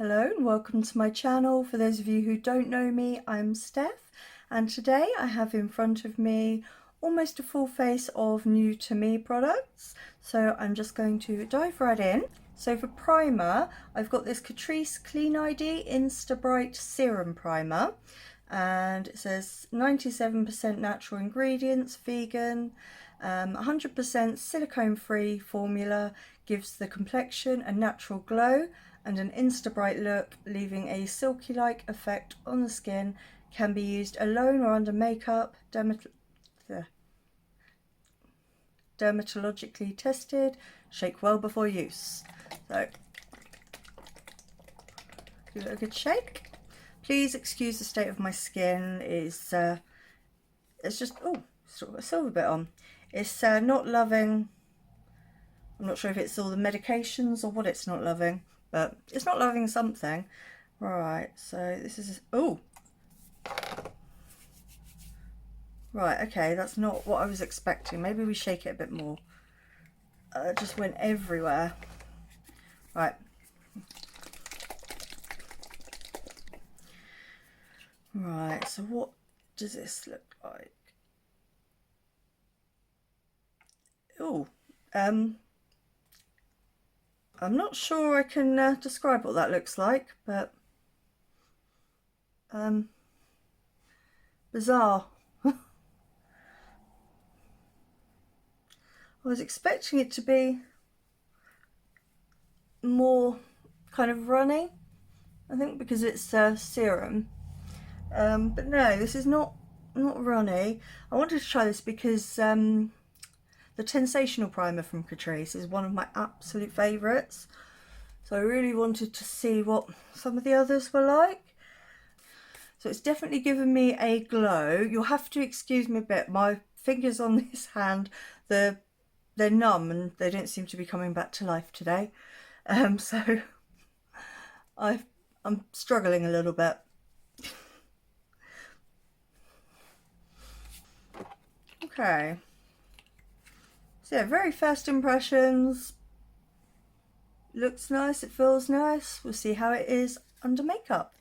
Hello and welcome to my channel. For those of you who don't know me, I'm Steph, and today I have in front of me almost a full face of new to me products. So I'm just going to dive right in. So for primer, I've got this Catrice Clean ID Insta-Bright Serum Primer, and it says 97% natural ingredients, vegan, 100% silicone-free formula, gives the complexion a natural glow and an Insta-Bright look, leaving a silky-like effect on the skin. Can be used alone or under makeup. Dermatologically tested. Shake well before use. So, give it a good shake. Please excuse the state of my skin. It's just sort of a silver bit on. It's not loving. I'm not sure if it's all the medications or what it's not loving, but it's not loving something. Right, so this is, right, okay, that's not what I was expecting. Maybe we shake it a bit more. It just went everywhere. Right. Right, so what does this look like? I'm not sure I can describe what that looks like, but bizarre. I was expecting it to be more kind of runny, I think, because it's serum. But no, this is not runny. I wanted to try this because the Tensational primer from Catrice is one of my absolute favourites, so I really wanted to see what some of the others were like. So it's definitely given me a glow. You'll have to excuse me a bit, my fingers on this hand, they're numb and they don't seem to be coming back to life today, so I'm struggling a little bit. Okay. So yeah, very first impressions. Looks nice, it feels nice. We'll see how it is under makeup.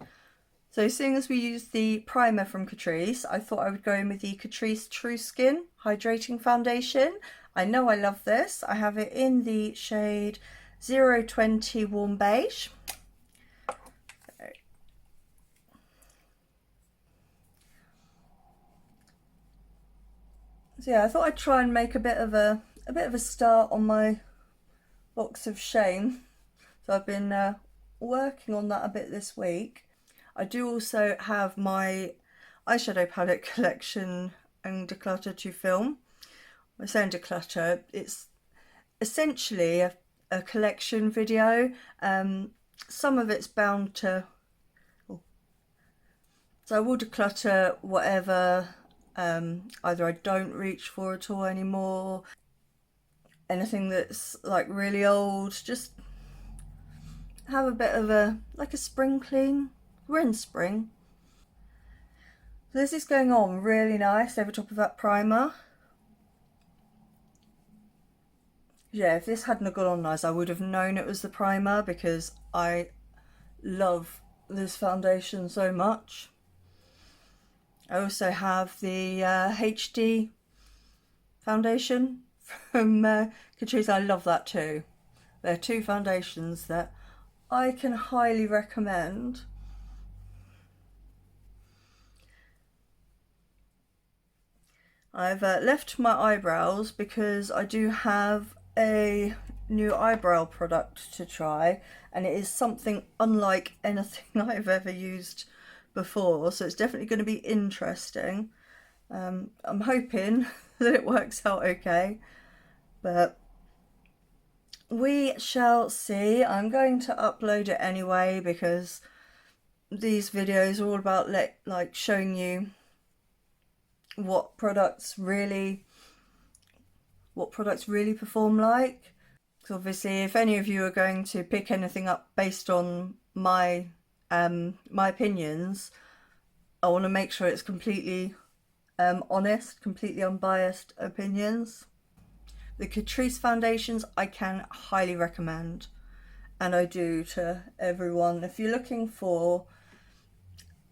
So seeing as we used the primer from Catrice, I thought I would go in with the Catrice True Skin Hydrating Foundation. I know I love this. I have it in the shade 020 Warm Beige. So yeah, I thought I'd try and make a bit of a start on my box of shame. So I've been working on that a bit this week. I do also have my eyeshadow palette collection and declutter to film. I'm saying declutter, it's essentially a collection video. Some of it's bound to, so I will declutter whatever either I don't reach for at all anymore, anything that's like really old, just have a bit of a spring clean. We're in spring. So this is going on really nice over top of that primer. Yeah, if this hadn't gone on nice, I would have known it was the primer because I love this foundation so much. I also have the HD foundation from Catrice. I love that too. They're two foundations that I can highly recommend. I've left my eyebrows because I do have a new eyebrow product to try, and it is something unlike anything I've ever used before, so it's definitely going to be interesting. I'm hoping that it works out okay, but we shall see. I'm going to upload it anyway because these videos are all about like showing you what products really perform like. So obviously if any of you are going to pick anything up based on my opinions, I want to make sure it's completely honest, completely unbiased opinions. The Catrice foundations I can highly recommend. and I do to everyone. If you're looking for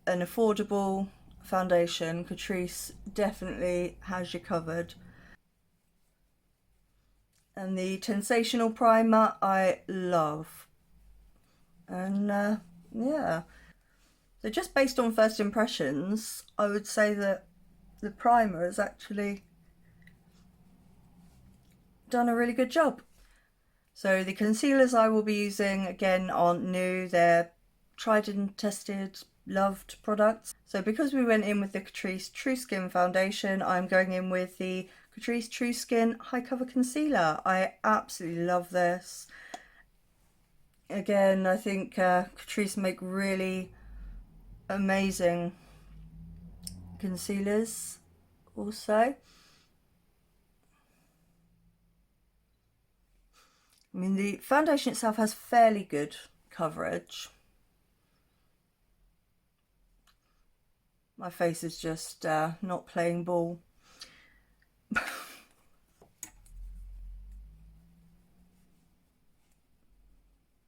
an affordable foundation, Catrice definitely has you covered. And the Sensational Primer I love. And yeah, so just based on first impressions, I would say that the primer has actually done a really good job. So the concealers I will be using again aren't new, they're tried and tested, loved products. So because we went in with the Catrice True Skin Foundation, I'm going in with the Catrice True Skin High Cover Concealer. I absolutely love this. Again, I think Catrice make really amazing concealers also. I mean, the foundation itself has fairly good coverage. My face is just not playing ball.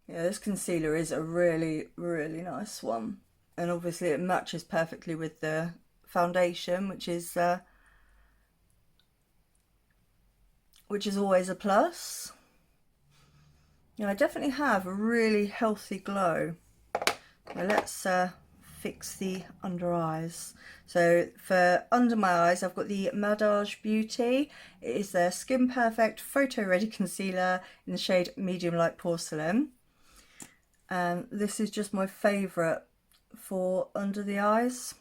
Yeah, this concealer is a really, really nice one. And obviously it matches perfectly with the foundation, which is always a plus. Yeah, I definitely have a really healthy glow. Now let's fix the under eyes. So for under my eyes, I've got the Madaj Beauty. It is their Skin Perfect Photo Ready Concealer in the shade Medium Light Porcelain. And this is just my favourite for under the eyes.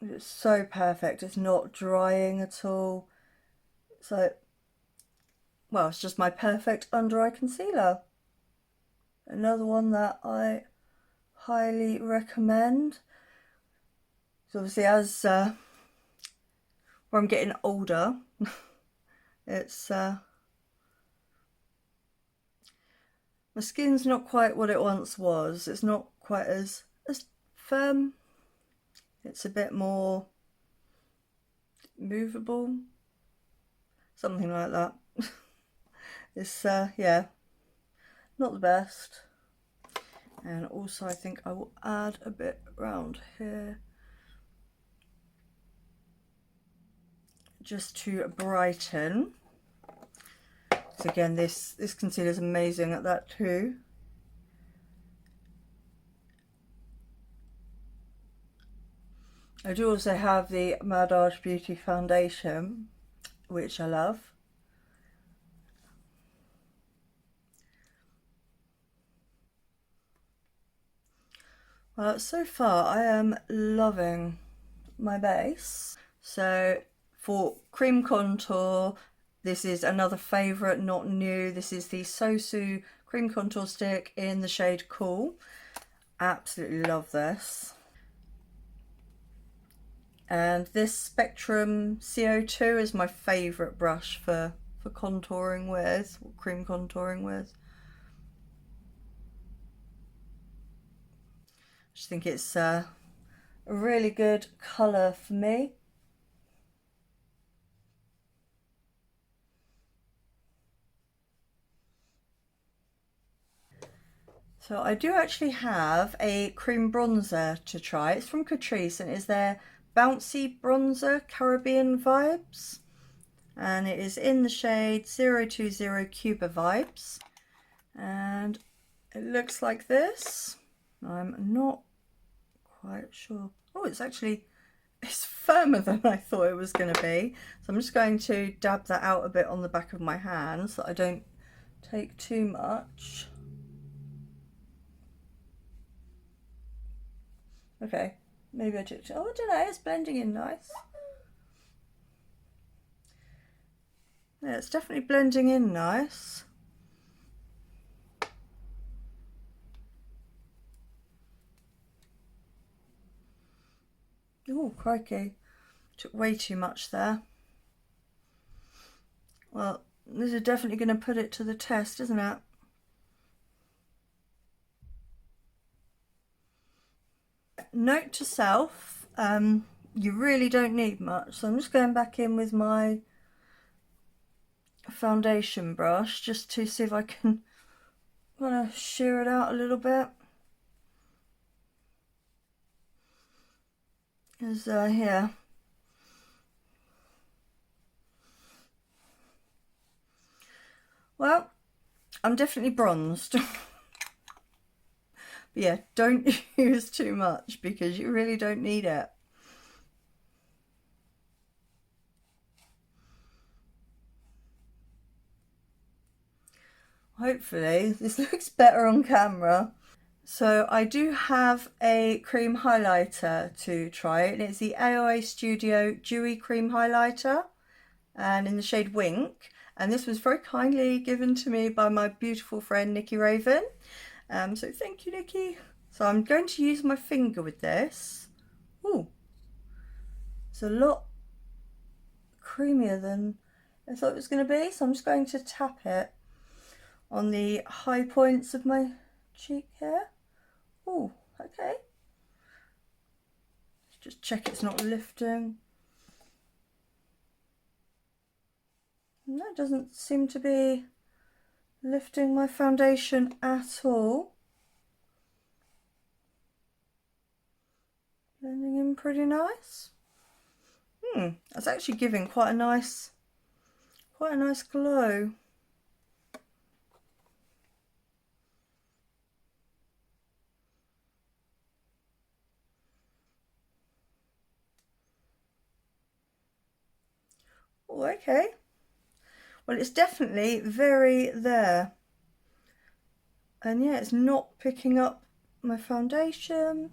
It's so perfect. It's not drying at all. So, well, it's just my perfect under eye concealer. Another one that I highly recommend. So obviously as where I'm getting older, it's my skin's not quite what it once was. It's not quite as firm. It's a bit more movable, something like that. It's yeah, not the best. And also I think I will add a bit around here just to brighten. So again, this concealer is amazing at that too. I do also have the Madaj Beauty Foundation, which I love. Well, so far I am loving my base. So for cream contour, this is another favourite, not new. This is the SOSU cream contour stick in the shade Cool. Absolutely love this. And this Spectrum CO2 is my favourite brush for contouring with, or cream contouring with. I just think it's a really good colour for me. So I do actually have a cream bronzer to try. It's from Catrice and it is their Bouncy Bronzer Caribbean Vibes. And it is in the shade 020 Cuba Vibes. And it looks like this. I'm not quite sure. Oh, it's firmer than I thought it was going to be. So I'm just going to dab that out a bit on the back of my hand so that I don't take too much. Okay, maybe I took, oh, I don't know, it's blending in nice. Yeah, it's definitely blending in nice. Oh, crikey. Took way too much there. Well, this is definitely going to put it to the test, isn't it? Note to self, you really don't need much. So I'm just going back in with my foundation brush just to see if I can I'm going to shear it out a little bit. Is here. Well, I'm definitely bronzed. But yeah, don't use too much because you really don't need it. Hopefully this looks better on camera. So I do have a cream highlighter to try, and it's the AOA Studio Dewy Cream Highlighter, and in the shade Wink. And this was very kindly given to me by my beautiful friend Nikki Raven. So thank you, Nikki. So I'm going to use my finger with this. Ooh, it's a lot creamier than I thought it was going to be. So I'm just going to tap it on the high points of my cheek here. Oh, okay. Just check it's not lifting. No, it doesn't seem to be lifting my foundation at all. Blending in pretty nice. That's actually giving quite a nice glow. Oh, okay. Well, it's definitely very there. And yeah, it's not picking up my foundation.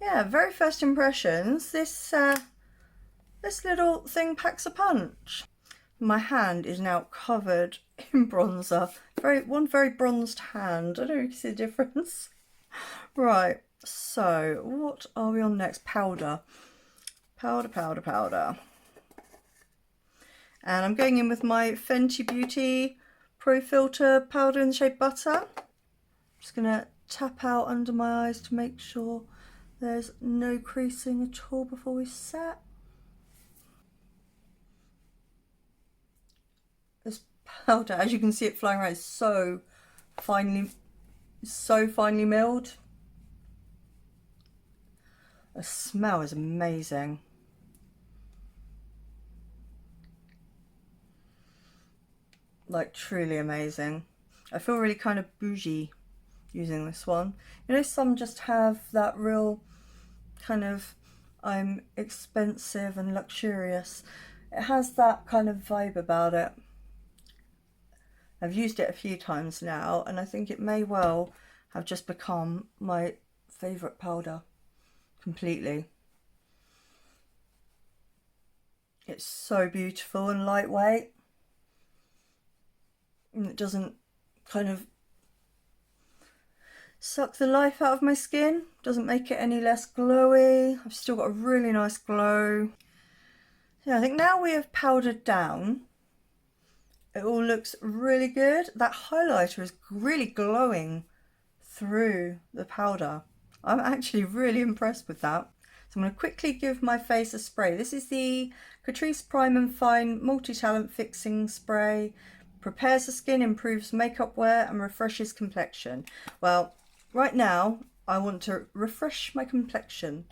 Yeah, very first impressions. This little thing packs a punch. My hand is now covered in bronzer. One very bronzed hand. I don't know if you can see the difference. Right, so what are we on next? Powder. Powder. And I'm going in with my Fenty Beauty Pro Filter powder in the shade Butter. Just gonna tap out under my eyes to make sure there's no creasing at all before we set. This powder, as you can see it flying around, is so finely milled. The smell is amazing. Like truly amazing. I feel really kind of bougie using this one. You know, some just have that real kind of I'm expensive and luxurious. It has that kind of vibe about it. I've used it a few times now, and I think it may well have just become my favourite powder completely. It's so beautiful and lightweight, and it doesn't kind of suck the life out of my skin, doesn't make it any less glowy. I've still got a really nice glow. Yeah, I think now we have powdered down, it all looks really good. That highlighter is really glowing through the powder. I'm actually really impressed with that. So I'm going to quickly give my face a spray. This is the Catrice Prime and Fine Multitalent Fixing Spray. Prepares the skin, improves makeup wear and refreshes complexion. Well, right now I want to refresh my complexion.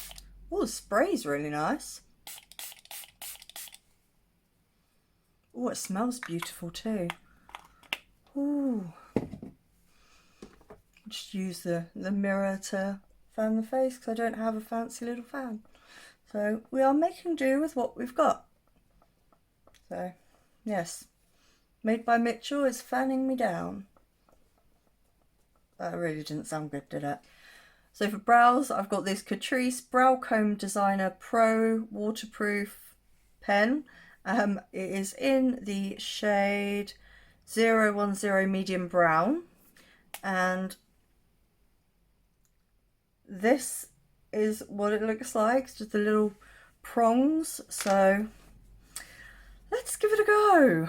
Oh, the spray's really nice. Oh, it smells beautiful too. Ooh. Just use the mirror to fan the face because I don't have a fancy little fan. So we are making do with what we've got. So yes, Made by Mitchell is fanning me down. That really didn't sound good, did it? So for brows, I've got this Catrice Brow Comb Designer Pro Waterproof Pen. It is in the shade 010 Medium Brown. And this is what it looks like. It's just a little prongs, so let's give it a go.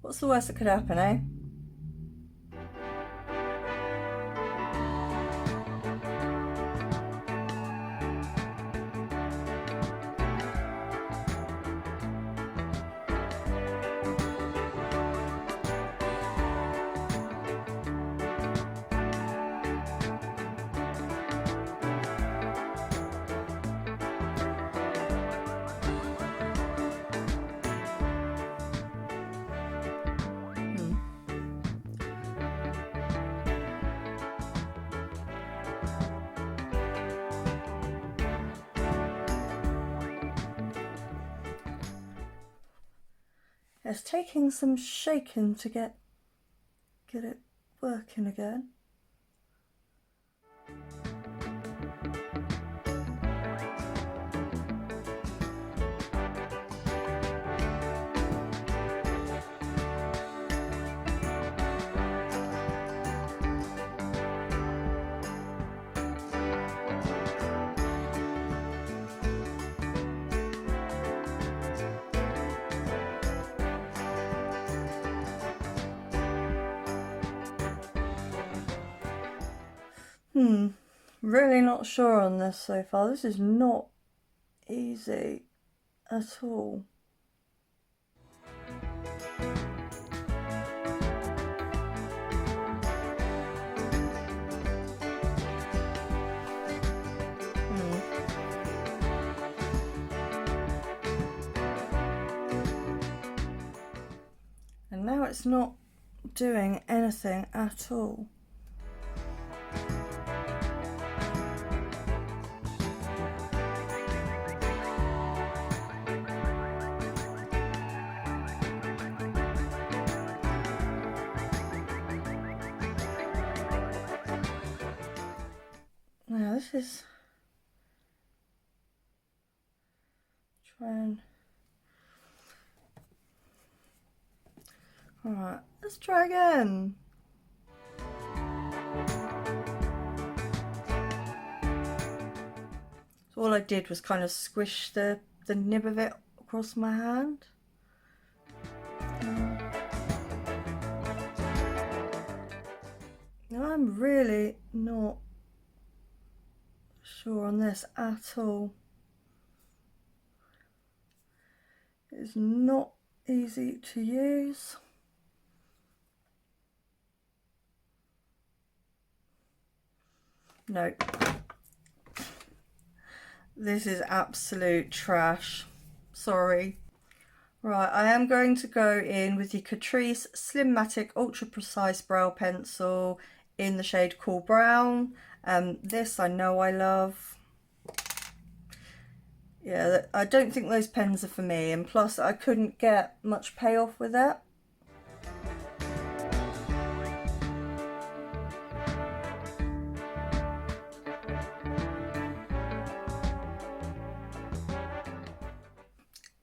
What's the worst that could happen, eh? It's taking some shaking to get it working again. Really not sure on this so far. This is not easy at all. And now it's not doing anything at all. Now this is alright, let's try again. So all I did was kind of squish the nib of it across my hand. Now I'm really not sure on this at all. It's not easy to use. No, this is absolute trash. Sorry. Right, I am going to go in with the Catrice Slimmatic Ultra Precise Brow Pencil in the shade Cool Brown. This I know I love. Yeah, I don't think those pens are for me, and plus I couldn't get much payoff with it.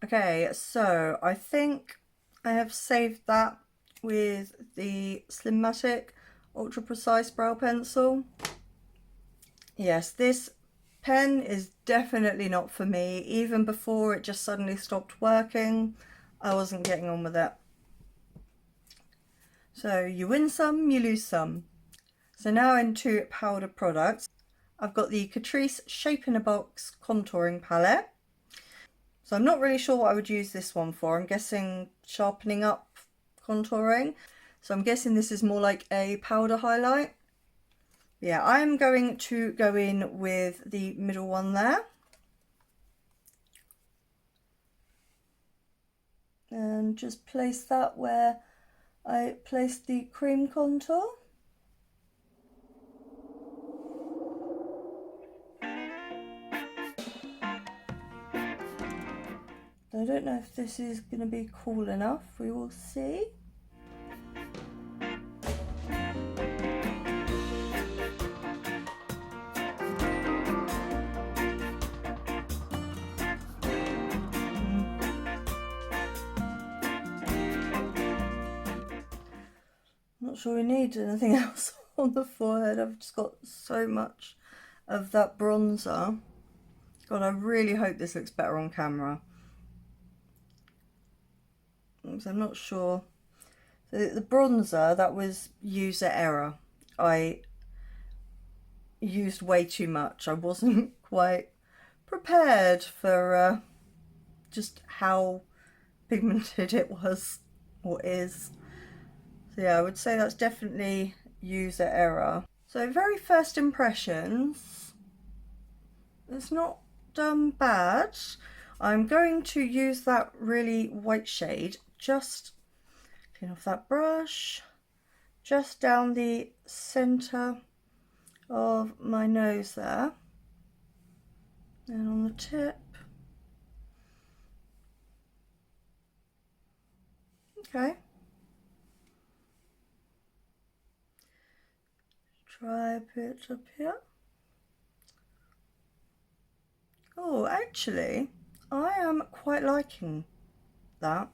Okay, so I think I have saved that with the Slimmatic Ultra Precise Brow Pencil. Yes, this pen is definitely not for me. Even before it just suddenly stopped working, I wasn't getting on with it. So you win some, you lose some. So now into powder products. I've got the Catrice Shape in a Box Contouring Palette. So I'm not really sure what I would use this one for. I'm guessing sharpening up contouring. So I'm guessing this is more like a powder highlight. Yeah, I'm going to go in with the middle one there. And just place that where I placed the cream contour. I don't know if this is going to be cool enough. We will see. Not sure we need anything else on the forehead. I've just got so much of that bronzer. God, I really hope this looks better on camera, because I'm not sure. The bronzer, that was user error. I used way too much. I wasn't quite prepared for just how pigmented it was or is. So yeah, I would say that's definitely user error. So very first impressions, it's not done bad. I'm going to use that really white shade, just clean off that brush, just down the center of my nose there, and on the tip. Okay. Try a bit up here. Oh, actually, I am quite liking that.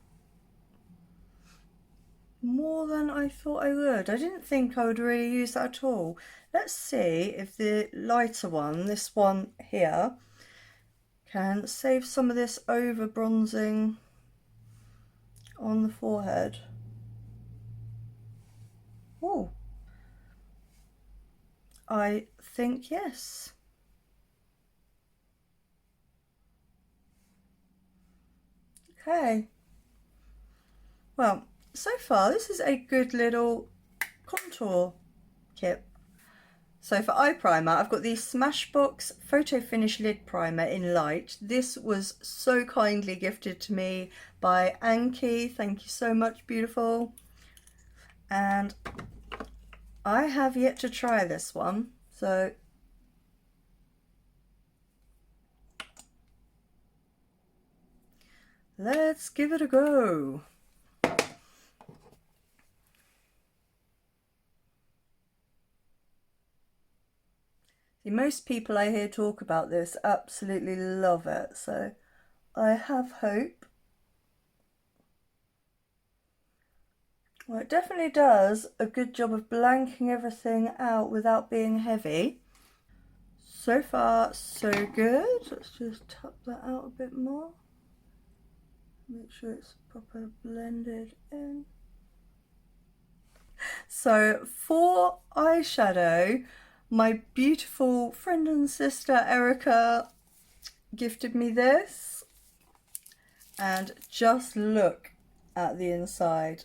More than I thought I would. I didn't think I would really use that at all. Let's see if the lighter one, this one here, can save some of this over bronzing on the forehead. Oh, I think yes. Okay. Well, so far this is a good little contour kit. So for eye primer, I've got the Smashbox Photo Finish Lid Primer in Light. This was so kindly gifted to me by Anki. Thank you so much, beautiful. And I have yet to try this one, so let's give it a go. See, most people I hear talk about this absolutely love it, so I have hope. Well, it definitely does a good job of blanking everything out without being heavy. So far, so good. Let's just tap that out a bit more. Make sure it's proper blended in. So for eyeshadow, my beautiful friend and sister Erica gifted me this, and just look at the inside.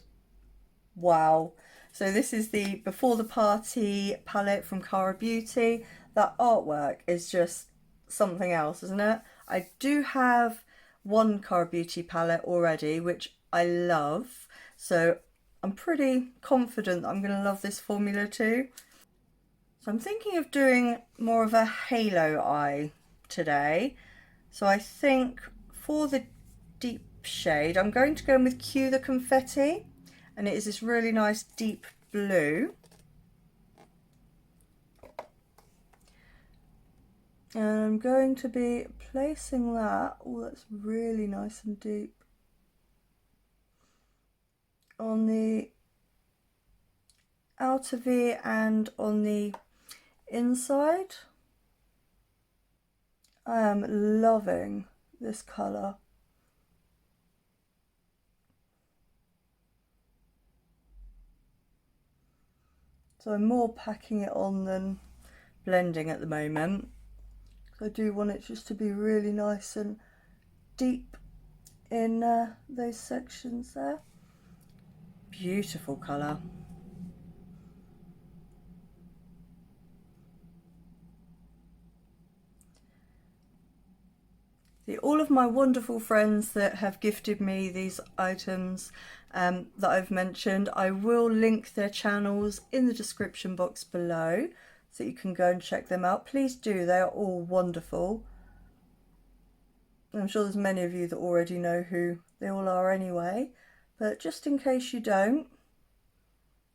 Wow. So this is the Before the Party palette from Cara Beauty. That artwork is just something else, isn't it? I do have one Cara Beauty palette already, which I love, so I'm pretty confident that I'm going to love this formula too. So I'm thinking of doing more of a halo eye today. So I think for the deep shade, I'm going to go in with Cue the Confetti, and it is this really nice deep blue. And I'm going to be placing that, oh, that's really nice and deep, on the outer V and on the inside. I am loving this colour. So I'm more packing it on than blending at the moment. I do want it just to be really nice and deep in those sections there. Beautiful colour. See, all of my wonderful friends that have gifted me these items that I've mentioned, I will link their channels in the description box below, so you can go and check them out. Please do, they are all wonderful. I'm sure there's many of you that already know who they all are anyway, but just in case you don't,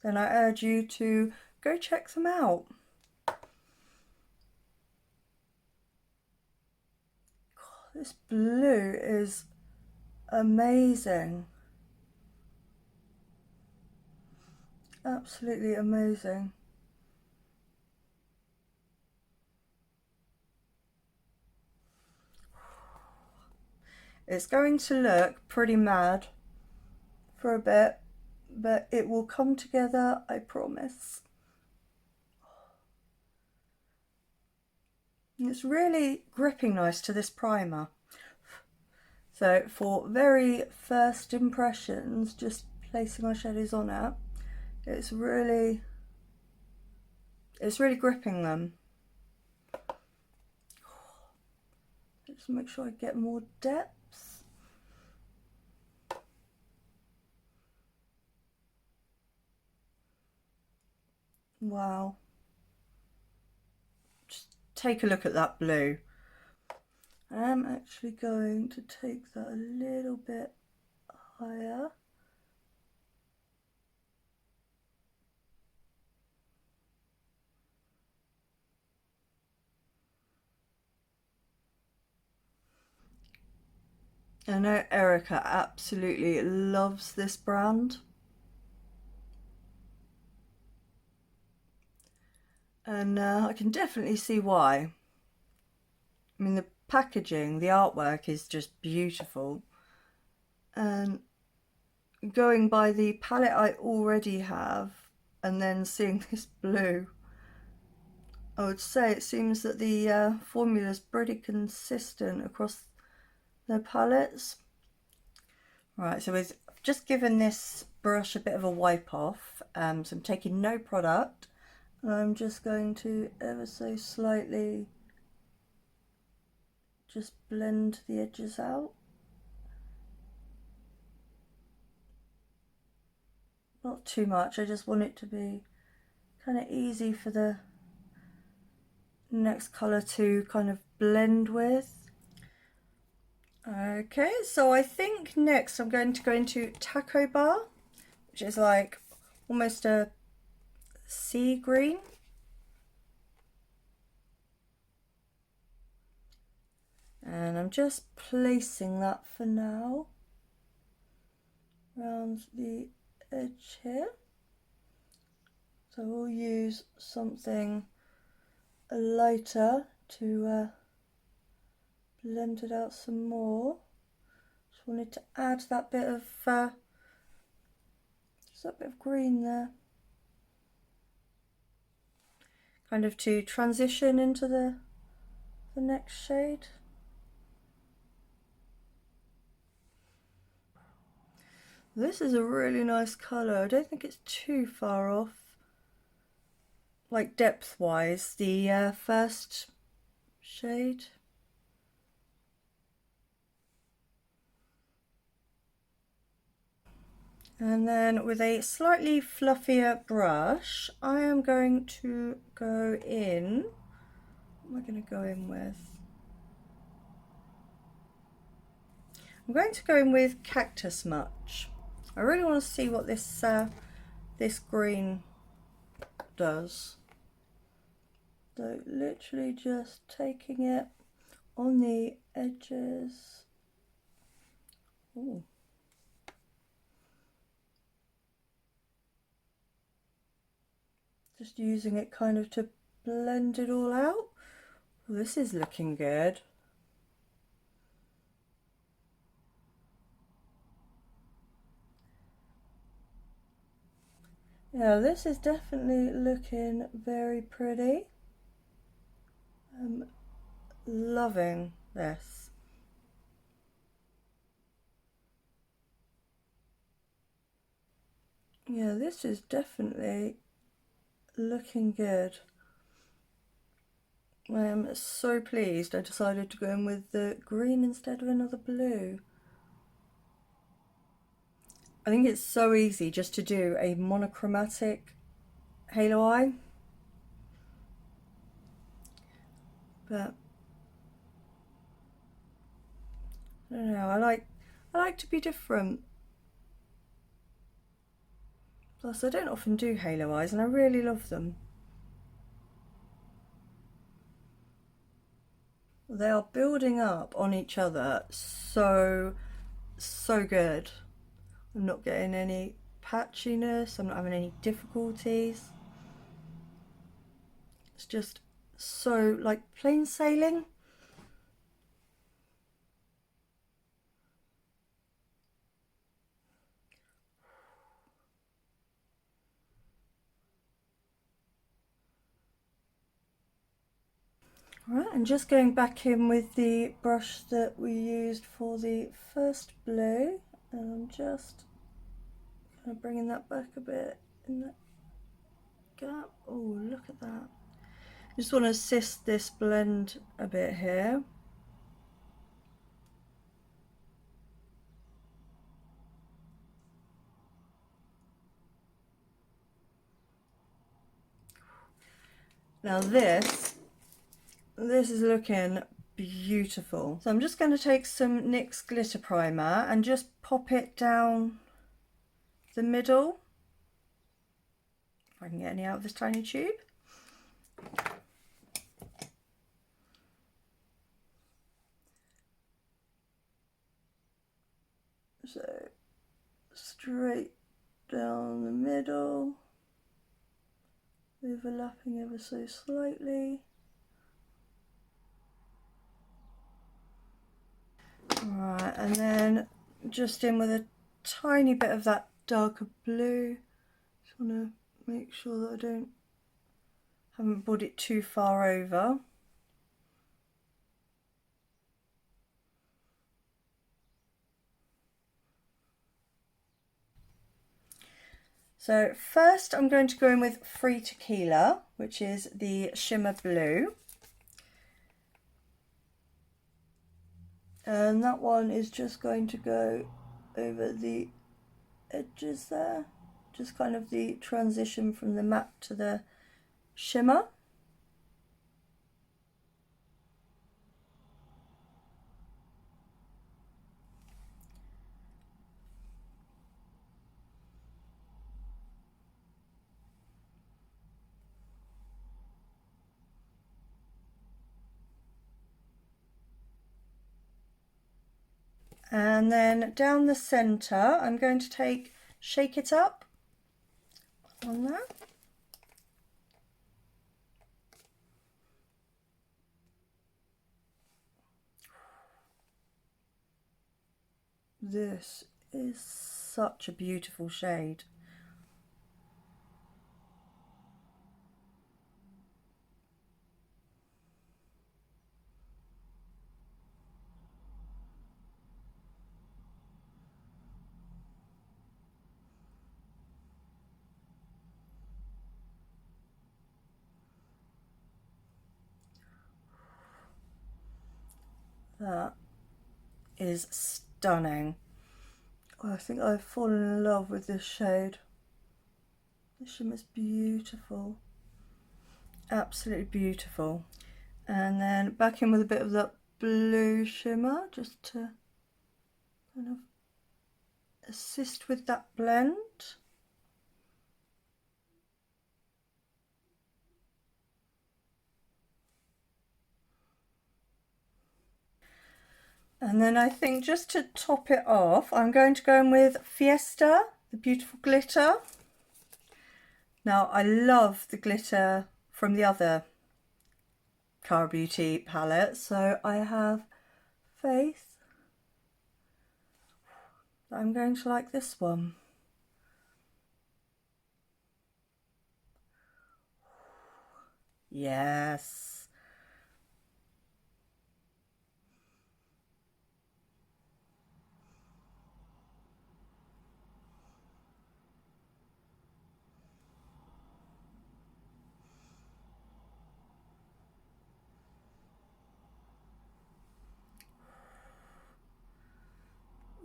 then I urge you to go check them out. God, this blue is amazing. Absolutely amazing. It's going to look pretty mad for a bit, but it will come together, I promise. It's really gripping nice to this primer. So for very first impressions, just placing my shadows on it, it's really gripping them. Just make sure I get more depth. Wow. Just take a look at that blue. I am actually going to take that a little bit higher. I know Erica absolutely loves this brand. And I can definitely see why. I mean, the packaging, the artwork is just beautiful. And going by the palette I already have and then seeing this blue, I would say it seems that the formula is pretty consistent across the palettes. Right, so we've just given this brush a bit of a wipe off, so I'm taking no product and I'm just going to ever so slightly just blend the edges out. Not too much, I just want it to be kind of easy for the next colour to kind of blend with. Okay, so I think next I'm going to go into Taco Bar, which is like almost a sea green. And I'm just placing that for now around the edge here. So we'll use something lighter to blend it out some more. Just wanted to add that bit of just that bit of green there, kind of to transition into the next shade. This is a really nice colour. I don't think it's too far off, like depth wise, the first shade. And then with a slightly fluffier brush, I am going to go in. What am I going to go in with? I'm going to go in with Cactus Much. I really want to see what this this green does. So literally just taking it on the edges. Ooh. Just using it kind of to blend it all out. Well, this is looking good. Yeah, this is definitely looking very pretty. I'm loving this. Yeah, this is definitely looking good. I am so pleased I decided to go in with the green instead of another blue. I think it's so easy just to do a monochromatic halo eye, but I don't know, I like to be different. Plus I don't often do halo eyes and I really love them. They are building up on each other so good. I'm not getting any patchiness, I'm not having any difficulties. It's just so like plain sailing. Right, and just going back in with the brush that we used for the first blue, and I'm just kind of bringing that back a bit in that gap. Oh, look at that. Just want to assist this blend a bit here. Now this is looking beautiful. So I'm just going to take some NYX glitter primer and just pop it down the middle. If I can get any out of this tiny tube. So straight down the middle, overlapping ever so slightly. Alright, and then just in with a tiny bit of that darker blue. Just want to make sure that I haven't brought it too far over. So first I'm going to go in with Free Tequila, which is the shimmer blue. And that one is just going to go over the edges there. Just kind of the transition from the matte to the shimmer. And then down the centre, I'm going to Shake It Up on that. This is such a beautiful shade. That is stunning. Oh, I think I've fallen in love with this shade. This shimmer is beautiful. Absolutely beautiful. And then back in with a bit of that blue shimmer just to kind of assist with that blend. And then I think just to top it off, I'm going to go in with Fiesta, the beautiful glitter. Now I love the glitter from the other Cara Beauty palette, so I have faith that I'm going to like this one. Yes.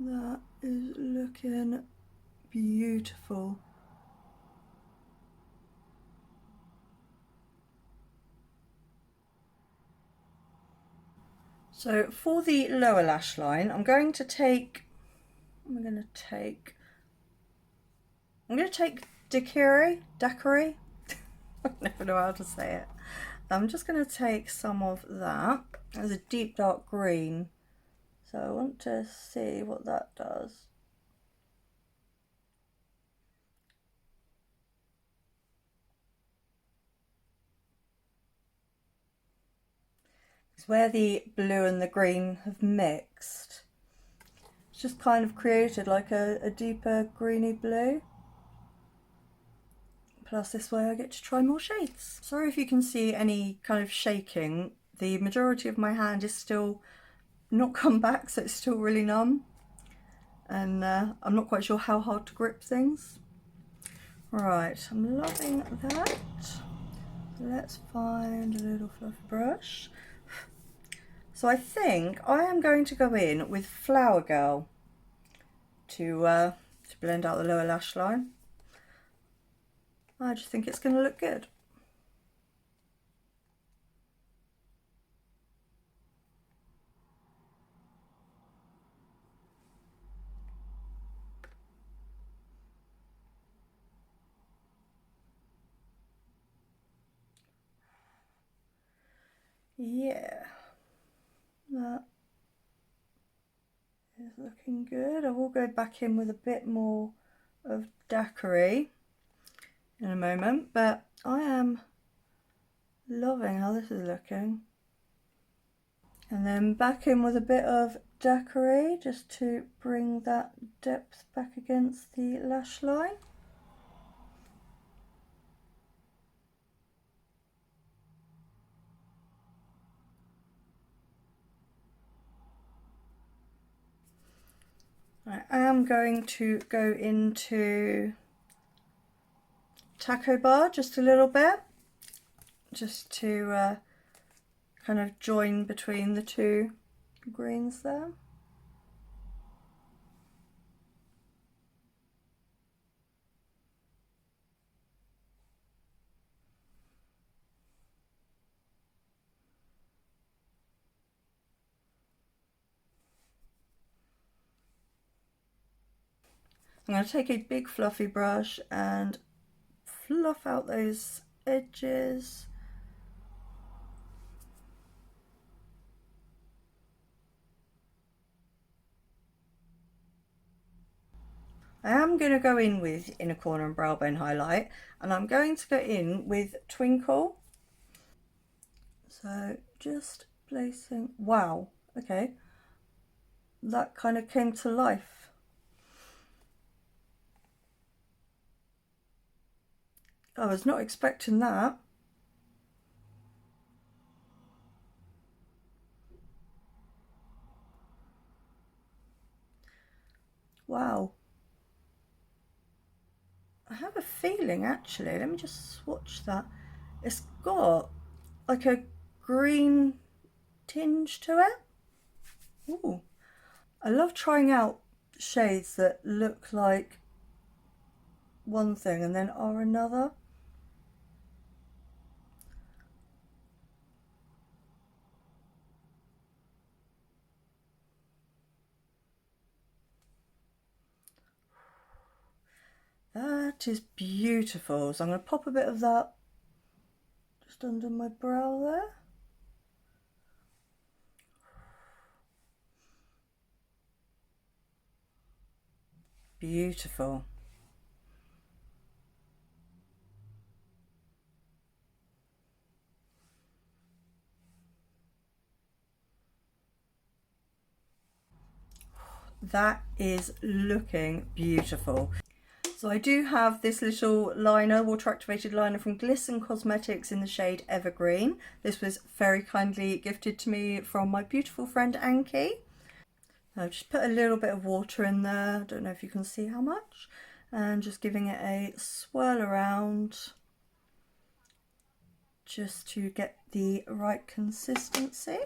That is looking beautiful. So for the lower lash line, I'm going to take Daiquiri. I never know how to say it. I'm just going to take some of that. There's a deep dark green, so I want to see what that does. It's where the blue and the green have mixed. It's just kind of created like a deeper greeny blue. Plus this way I get to try more shades. Sorry if you can see any kind of shaking the majority of my hand is still not come back, so it's still really numb, and I'm not quite sure how hard to grip things. Right, I'm loving that. Let's find a little fluffy brush. So I think I am going to go in with Flower Girl to blend out the lower lash line. I just think it's going to look good. Yeah, that is looking good. I will go back in with a bit more of daiquiri in a moment, but I am loving how this is looking. And then back in with a bit of daiquiri just to bring that depth back against the lash line. I am going to go into Taco Bar just a little bit, just to kind of join between the two greens there. I'm going to take a big fluffy brush and fluff out those edges. I am going to go in with Inner Corner and Brow Bone Highlight, and I'm going to go in with Twinkle. So just placing, wow, okay, that kind of came to life. I was not expecting that. Wow. I have a feeling, actually, let me just swatch that. It's got like a green tinge to it. Ooh. I love trying out shades that look like one thing and then are another. That is beautiful. So I'm going to pop a bit of that just under my brow there. Beautiful. That is looking beautiful. So I do have this little liner, water activated liner from Glisten Cosmetics in the shade Evergreen. This was very kindly gifted to me from my beautiful friend Anki. I've just put a little bit of water in there, I don't know if you can see how much, and just giving it a swirl around just to get the right consistency.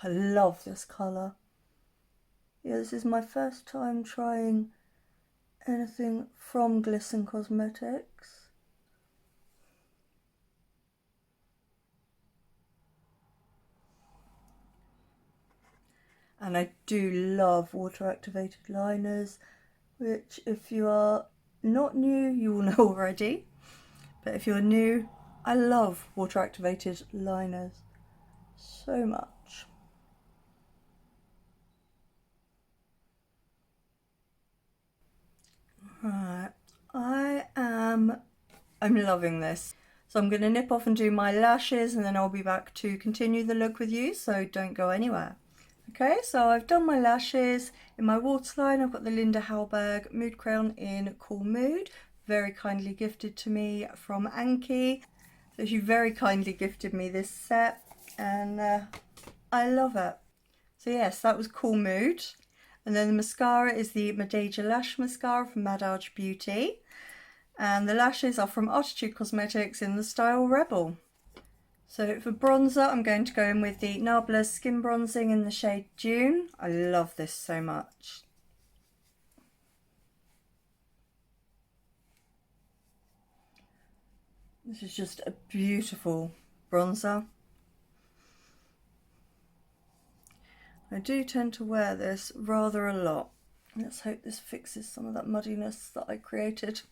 I love this colour. Yeah, this is my first time trying anything from Glisten Cosmetics. And I do love water activated liners, which if you are not new, you will know already. But if you're new, I love water activated liners so much. Right, I'm loving this. So I'm going to nip off and do my lashes, and then I'll be back to continue the look with you, so don't go anywhere. Okay, so I've done my lashes. In my waterline, I've got the Linda Hallberg Mood Crayon in Cool Mood, very kindly gifted to me from Anki. So she very kindly gifted me this set, and I love it. So yes, that was Cool Mood. And then the mascara is the Madaj Lash Mascara from Madaj Beauty. And the lashes are from Artitude Cosmetics in the style Rebel. So for bronzer, I'm going to go in with the Nabla Skin Bronzing in the shade Dune. I love this so much. This is just a beautiful bronzer. I do tend to wear this rather a lot. Let's hope this fixes some of that muddiness that I created.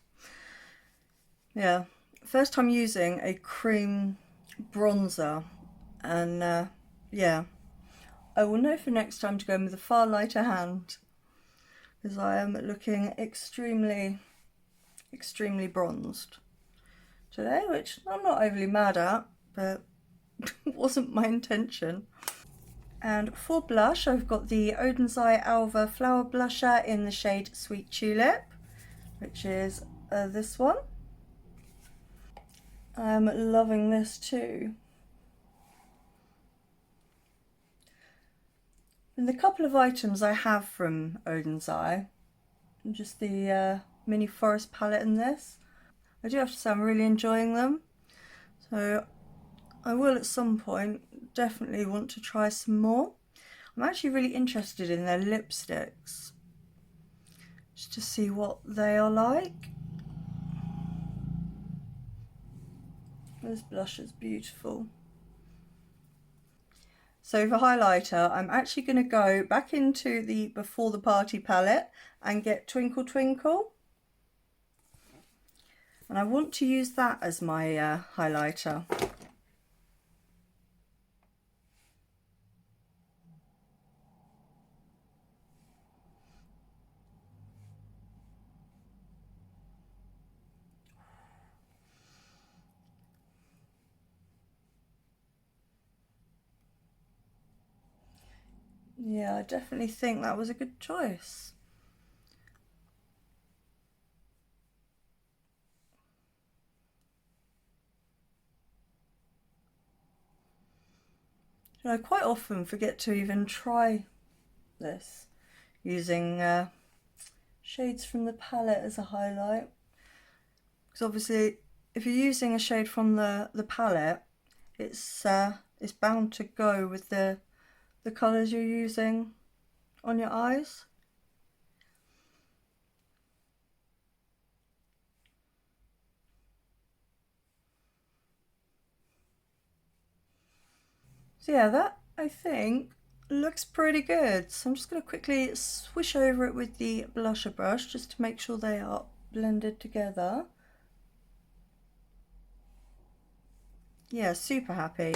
Yeah, first time using a cream bronzer, and yeah, I will know for next time to go in with a far lighter hand, because I am looking extremely bronzed today, which I'm not overly mad at, but it wasn't my intention. And for blush, I've got the Oden's Alva Flower Blusher in the shade Sweet Tulip, which is this one. I'm loving this too. And the couple of items I have from Oden's just the mini forest palette in this. I do have to say I'm really enjoying them. So I will at some point definitely want to try some more. I'm actually really interested in their lipsticks, just to see what they are like. This blush is beautiful. So for highlighter, I'm actually going to go back into the Before the Party palette and get Twinkle Twinkle. And I want to use that as my highlighter. Yeah, I definitely think that was a good choice. I quite often forget to even try this using shades from the palette as a highlight, because obviously if you're using a shade from the palette, it's bound to go with the colours you're using on your eyes. So yeah, that I think looks pretty good. So I'm just going to quickly swish over it with the blusher brush just to make sure they are blended together. Yeah, super happy.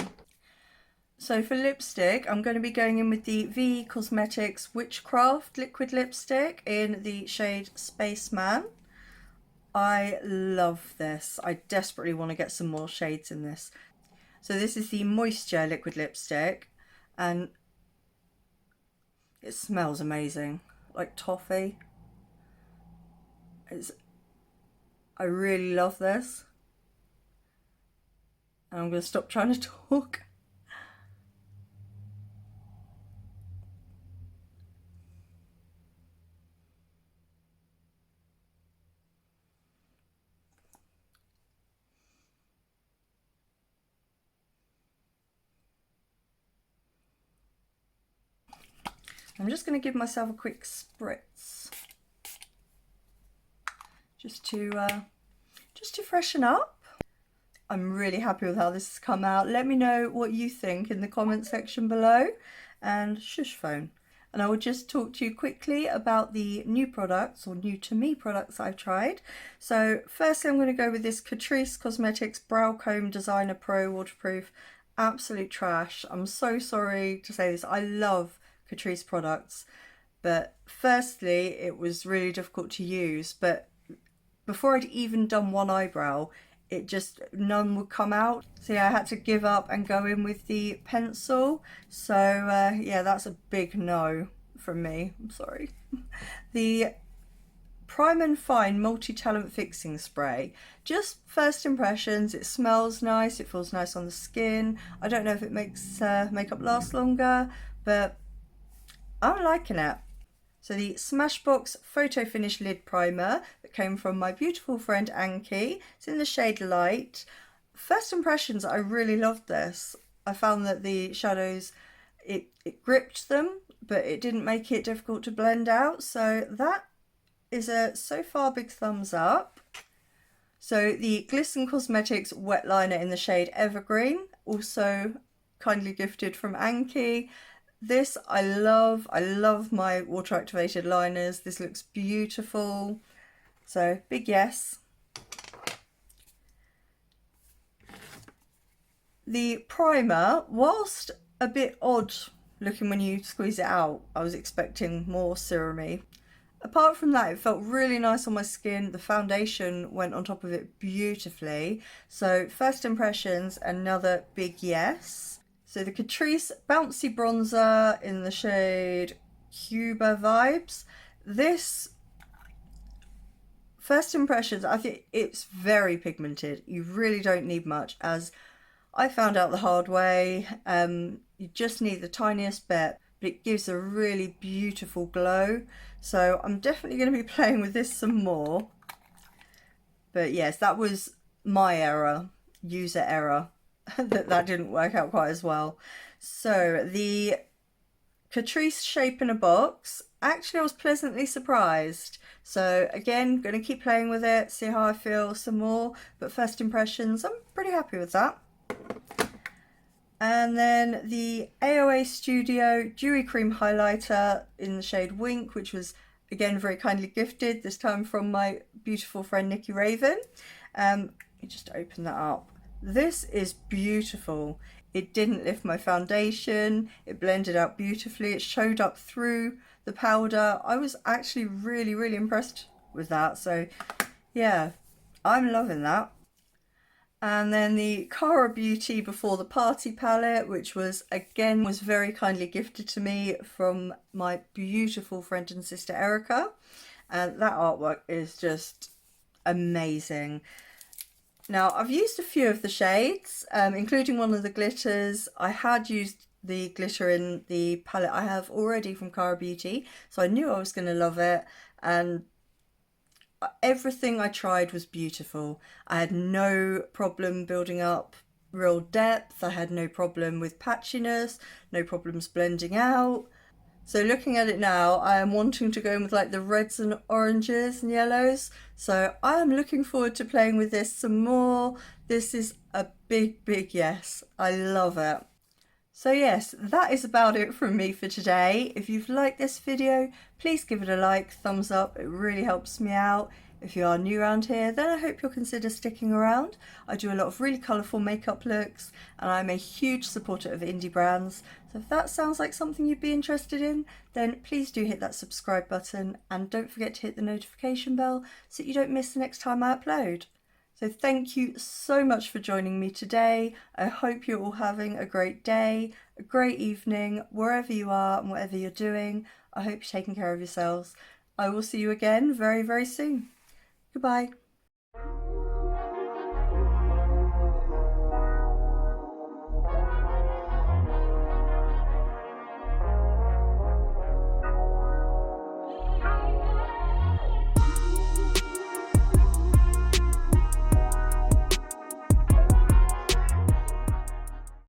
So for lipstick, I'm going to be going in with the V Cosmetics Witchcraft liquid lipstick in the shade Spaceman. I love this. I desperately want to get some more shades in this. So this is the Moisture liquid lipstick, and it smells amazing, like toffee. I really love this. And I'm going to stop trying to talk. I'm just going to give myself a quick spritz, just to freshen up. I'm really happy with how this has come out. Let me know what you think in the comment section below, and shush phone. And I will just talk to you quickly about the new products, or new to me products I've tried. So firstly, I'm going to go with this Catrice Cosmetics Brow Comb Designer Pro Waterproof. Absolute trash. I'm so sorry to say this. I love Catrice products, but firstly, it was really difficult to use. But before I'd even done one eyebrow, it just, none would come out. So yeah, I had to give up and go in with the pencil. So yeah, that's a big no from me. I'm sorry. The Prime and Fine Multi-Talent Fixing Spray. Just first impressions, it smells nice, it feels nice on the skin. I don't know if it makes makeup last longer, but I'm liking it. So the Smashbox Photo Finish Lid Primer that came from my beautiful friend Anki. It's in the shade Light. First impressions, I really loved this. I found that the shadows, it gripped them, but it didn't make it difficult to blend out. So that is a so far big thumbs up. So the Glisten Cosmetics Wet Liner in the shade Evergreen, also kindly gifted from Anki. This I love my water activated liners. This looks beautiful. So big yes. The primer, whilst a bit odd looking when you squeeze it out, I was expecting more serum-y. Apart from that, it felt really nice on my skin. The foundation went on top of it beautifully. So first impressions, another big yes. So the Catrice Bouncy Bronzer in the shade Cuba Vibes. This, first impressions, I think it's very pigmented. You really don't need much, as I found out the hard way. You just need the tiniest bit, but it gives a really beautiful glow. So I'm definitely going to be playing with this some more. But yes, that was my error, user error, that didn't work out quite as well. So the Catrice Shape in a Box, actually I was pleasantly surprised. So again, going to keep playing with it, see how I feel some more. But first impressions, I'm pretty happy with that. And then the AOA Studio Dewy Cream Highlighter in the shade Wink, which was again very kindly gifted, this time from my beautiful friend Nikki Raven. Let me just open that up. This is beautiful. It didn't lift my foundation, it blended out beautifully, it showed up through the powder. I was actually really impressed with that. So yeah, I'm loving that. And then the Cara Beauty Before the Party palette, which was very kindly gifted to me from my beautiful friend and sister Erica. And that artwork is just amazing. Now, I've used a few of the shades, including one of the glitters. I had used the glitter in the palette I have already from Cara Beauty, so I knew I was going to love it. And everything I tried was beautiful. I had no problem building up real depth. I had no problem with patchiness, no problems blending out. So looking at it now, I am wanting to go in with like the reds and oranges and yellows. So I am looking forward to playing with this some more. This is a big yes. I love it. So yes, that is about it from me for today. If you've liked this video, please give it a like, thumbs up, it really helps me out. If you are new around here, then I hope you'll consider sticking around. I do a lot of really colourful makeup looks, and I'm a huge supporter of indie brands. So if that sounds like something you'd be interested in, then please do hit that subscribe button, and don't forget to hit the notification bell so that you don't miss the next time I upload. So thank you so much for joining me today. I hope you're all having a great day, a great evening, wherever you are and whatever you're doing. I hope you're taking care of yourselves. I will see you again very soon. Goodbye.